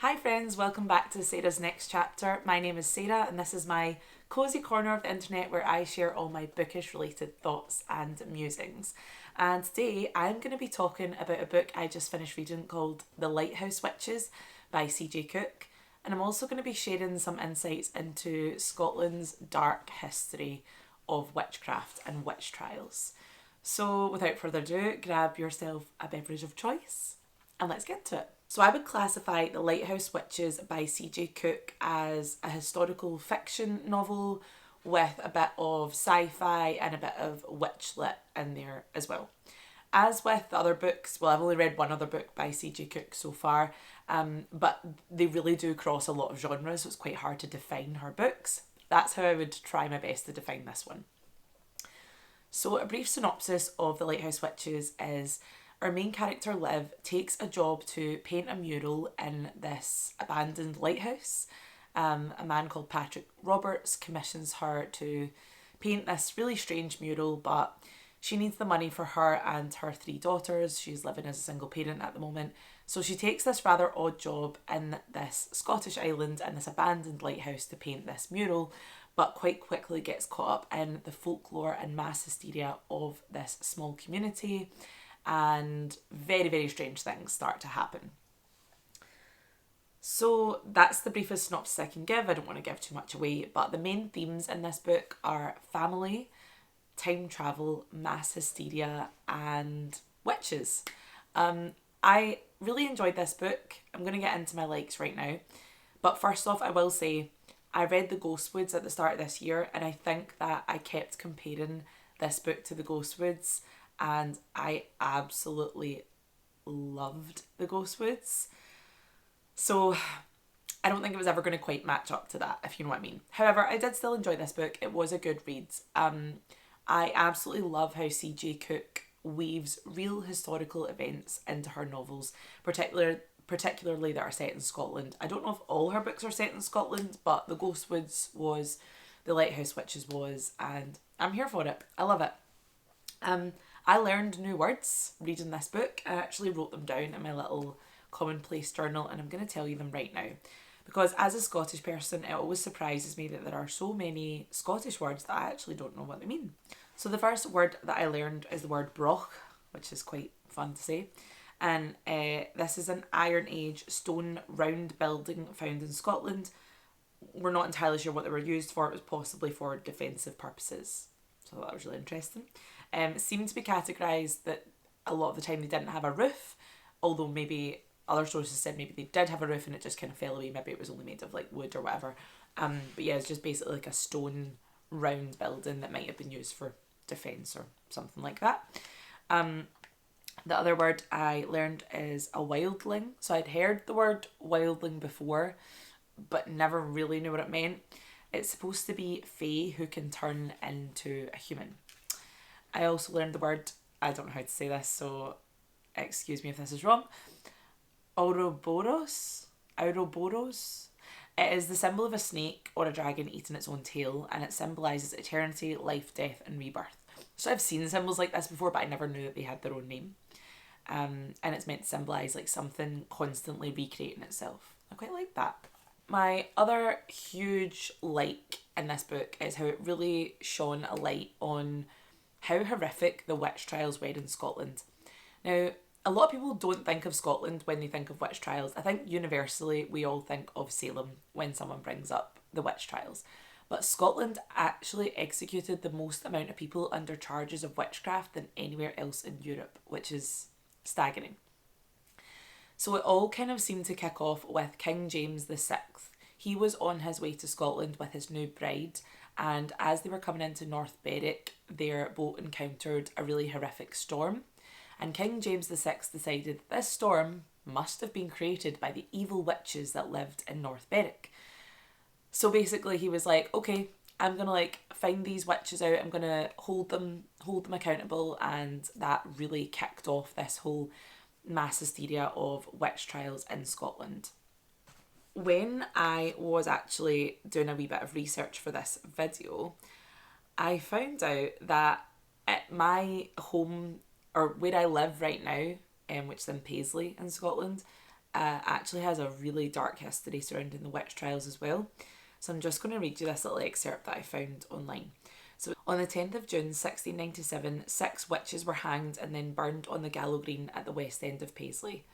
Hi friends, welcome back to Sarah's Next Chapter. My name is Sarah and this is my cosy corner of the internet where I share all my bookish related thoughts and musings. And today I'm going to be talking about a book I just finished reading called The Lighthouse Witches by C J Cooke. And I'm also going to be sharing some insights into Scotland's dark history of witchcraft and witch trials. So without further ado, grab yourself a beverage of choice and let's get into it. So I would classify The Lighthouse Witches by C J Cooke as a historical fiction novel with a bit of sci-fi and a bit of witch lit in there as well. As with the other books, well, I've only read one other book by C J Cooke so far, but they really do cross a lot of genres, so it's quite hard to define her books. That's how I would try my best to define this one. So a brief synopsis of The Lighthouse Witches is our main character, Liv, takes a job to paint a mural in this abandoned lighthouse. A man called Patrick Roberts commissions her to paint this really strange mural, but she needs the money for her and her 3 daughters. She's living as a single parent at the moment. So she takes this rather odd job in this Scottish island in this abandoned lighthouse to paint this mural, but quite quickly gets caught up in the folklore and mass hysteria of this small community, and very, very strange things start to happen. So that's the briefest synopsis I can give. I don't want to give too much away, but the main themes in this book are family, time travel, mass hysteria, and witches. I really enjoyed this book. I'm going to get into my likes right now. But first off, I will say I read The Ghostwoods at the start of this year, and I think that I kept comparing this book to The Ghostwoods, and I absolutely loved The Ghostwoods. So I don't think it was ever going to quite match up to that, if you know what I mean. However, I did still enjoy this book. It was a good read. I absolutely love how C J Cooke weaves real historical events into her novels, particularly that are set in Scotland. I don't know if all her books are set in Scotland, but The Ghostwoods was, The Lighthouse Witches was, and I'm here for it. I love it. I learned new words reading this book. I actually wrote them down in my little commonplace journal, and I'm going to tell you them right now. Because as a Scottish person, it always surprises me that there are so many Scottish words that I actually don't know what they mean. So the first word that I learned is the word broch, which is quite fun to say. And this is an Iron Age stone round building found in Scotland. We're not entirely sure what they were used for. It was possibly for defensive purposes. So that was really interesting. It seemed to be categorised that a lot of the time they didn't have a roof, although maybe other sources said maybe they did have a roof and it just kind of fell away. Maybe it was only made of like wood or whatever. But yeah, it's just basically like a stone round building that might have been used for defence or something like that. The other word I learned is a wildling. So I'd heard the word wildling before, but never really knew what it meant. It's supposed to be fae who can turn into a human. I also learned the word, I don't know how to say this, so excuse me if this is wrong, Ouroboros. It is the symbol of a snake or a dragon eating its own tail, and it symbolises eternity, life, death, and rebirth. So I've seen symbols like this before, but I never knew that they had their own name. And it's meant to symbolise like something constantly recreating itself. I quite like that. My other huge like in this book is how it really shone a light on how horrific the witch trials were in Scotland. Now, a lot of people don't think of Scotland when they think of witch trials. I think universally we all think of Salem when someone brings up the witch trials. But Scotland actually executed the most amount of people under charges of witchcraft than anywhere else in Europe, which is staggering. So it all kind of seemed to kick off with King James VI. He was on his way to Scotland with his new bride, and as they were coming into North Berwick, their boat encountered a really horrific storm. And King James VI decided this storm must have been created by the evil witches that lived in North Berwick. So basically he was like, okay, I'm going to like find these witches out, I'm going to hold them accountable, and that really kicked off this whole mass hysteria of witch trials in Scotland. When I was actually doing a wee bit of research for this video, I found out that at my home, or where I live right now, which is in Paisley in Scotland, actually has a really dark history surrounding the witch trials as well. So I'm just going to read you this little excerpt that I found online. So on the 10th of June 1697, 6 witches were hanged and then burned on the Gallows Green at the west end of Paisley.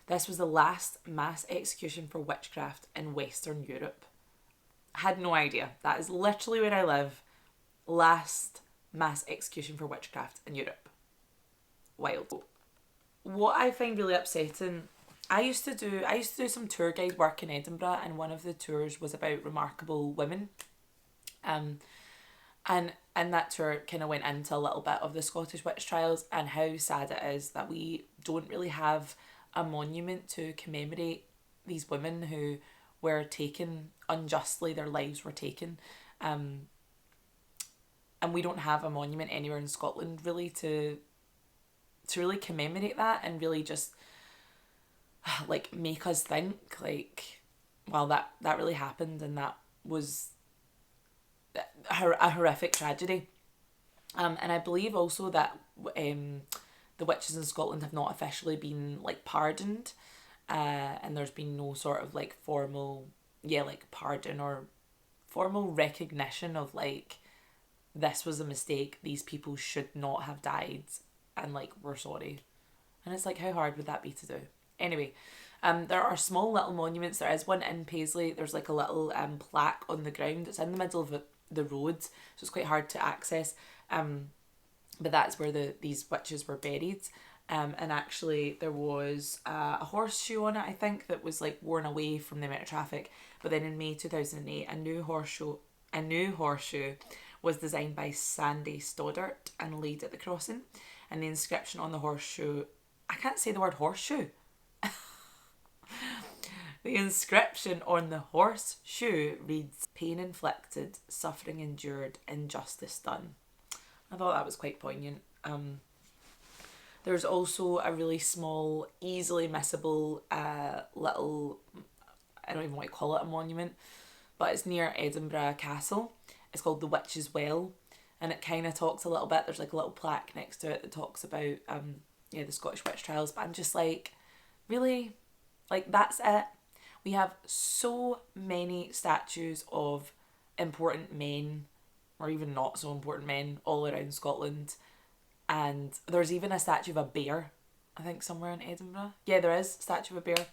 This was the last mass execution for witchcraft in Western Europe. I had no idea. That is literally where I live. Last mass execution for witchcraft in Europe. Wild. What I find really upsetting, I used to do some tour guide work in Edinburgh, and one of the tours was about remarkable women. And that tour kind of went into a little bit of the Scottish witch trials and how sad it is that we don't really have a monument to commemorate these women who were taken unjustly, their lives were taken. And we don't have a monument anywhere in Scotland really to really commemorate that and really just like make us think like, well, that really happened and that was a horrific tragedy. And I believe also that the witches in Scotland have not officially been like pardoned, and there's been no sort of like formal pardon or formal recognition of like, this was a mistake, these people should not have died, and like, we're sorry. And it's like, how hard would that be to do? Anyway, there are small little monuments. There is one in Paisley. There's like a little plaque on the ground. It's in the middle of the road, so it's quite hard to access. But that's where these witches were buried. And actually there was a horseshoe on it, I think, that was like worn away from the amount of traffic. But then in May 2008, a new horseshoe was designed by Sandy Stoddart and laid at the crossing. And the inscription on the horseshoe, I can't say the word horseshoe. The inscription on the horseshoe reads, "Pain inflicted, suffering endured, injustice done." I thought that was quite poignant. There's also a really small, easily missable little, I don't even want to call it a monument, but it's near Edinburgh Castle. It's called the Witch's Well, and it kind of talks a little bit. There's like a little plaque next to it that talks about the Scottish witch trials. But I'm just like, really? Like, that's it? We have so many statues of important men, or even not so important men, all around Scotland. And there's even a statue of a bear, I think, somewhere in Edinburgh. Yeah, there is a statue of a bear.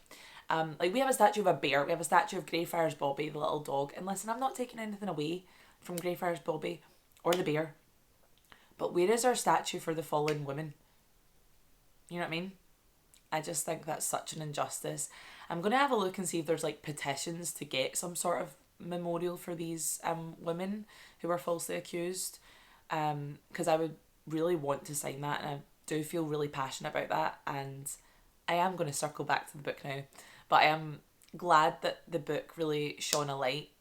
Like, we have a statue of a bear. We have a statue of Greyfriars Bobby, the little dog. And listen, I'm not taking anything away from Greyfriars Bobby or the bear. But where is our statue for the fallen women? You know what I mean? I just think that's such an injustice. I'm going to have a look and see if there's like petitions to get some sort of memorial for these women who were falsely accused. Because I would really want to sign that, and I do feel really passionate about that. And I am going to circle back to the book now. But I am glad that the book really shone a light,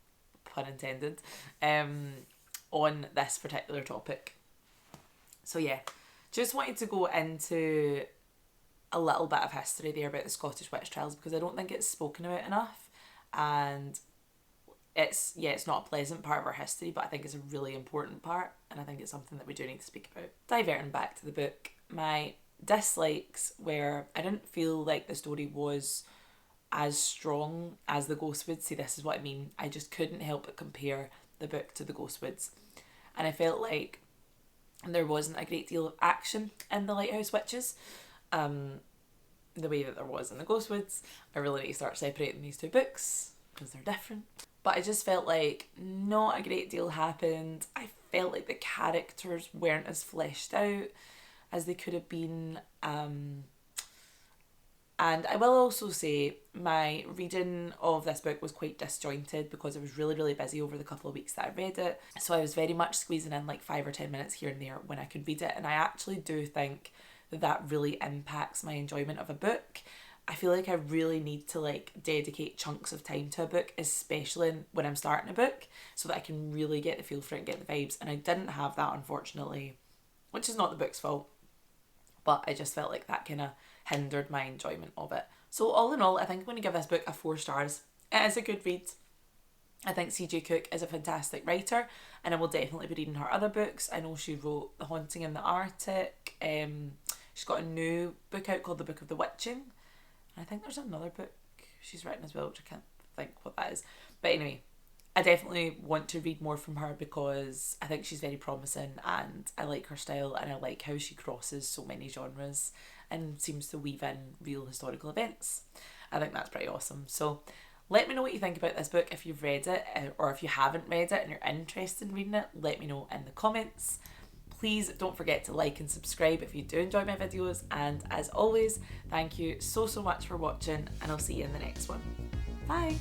pun intended, on this particular topic. So yeah, just wanted to go into a little bit of history there about the Scottish witch trials, because I don't think it's spoken about enough, and it's not a pleasant part of our history, but I think it's a really important part, and I think it's something that we do need to speak about. Diverting back to the book, my dislikes were, I didn't feel like the story was as strong as the Ghostwoods. See, this is what I mean. I just couldn't help but compare the book to the Ghostwoods, and I felt like there wasn't a great deal of action in the Lighthouse Witches, the way that there was in the Ghostwoods. I really need to start separating these two books because they're different. But I just felt like not a great deal happened. I felt like the characters weren't as fleshed out as they could have been. And I will also say my reading of this book was quite disjointed because I was really, really busy over the couple of weeks that I read it. So I was very much squeezing in like 5 or 10 minutes here and there when I could read it. And I actually do think that really impacts my enjoyment of a book. I feel like I really need to like dedicate chunks of time to a book, especially when I'm starting a book, so that I can really get the feel for it and get the vibes. And I didn't have that, unfortunately, which is not the book's fault, but I just felt like that kind of hindered my enjoyment of it. So all in all, I think I'm going to give this book a 4 stars. It is a good read. I think C J Cooke is a fantastic writer, and I will definitely be reading her other books. I know she wrote The Haunting in the Arctic. She's got a new book out called The Book of the Witching. I think there's another book she's written as well, which I can't think what that is. But anyway, I definitely want to read more from her because I think she's very promising and I like her style and I like how she crosses so many genres and seems to weave in real historical events. I think that's pretty awesome. So let me know what you think about this book if you've read it, or if you haven't read it and you're interested in reading it, let me know in the comments. Please don't forget to like and subscribe if you do enjoy my videos, and as always, thank you so much for watching, and I'll see you in the next one. Bye!